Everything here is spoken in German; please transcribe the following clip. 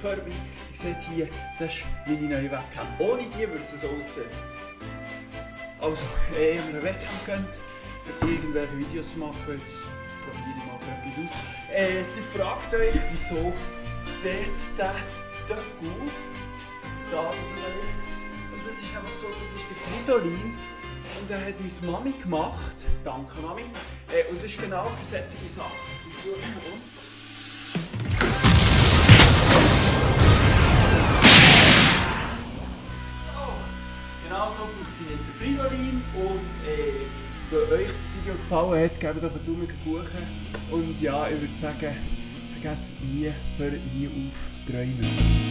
Kirby. Ihr seht hier, das ist meine neue Webcam. Ohne die würde es so aussehen. Also, wenn ihr eine Webcam könnt, für irgendwelche Videos zu machen, jetzt probiere ich mal etwas aus. Ihr fragt euch, wieso der Gul da ist. Und das ist einfach so, das ist der Fridolin. Und er hat meine Mami gemacht. Danke Mami. Und das ist genau für solche Sachen. Genau so funktioniert der Fridolin. Und wenn euch das Video gefallen hat, gebt doch einen Daumen hoch. Und ja, ich würde sagen, vergesst nie, hört nie auf, träumen.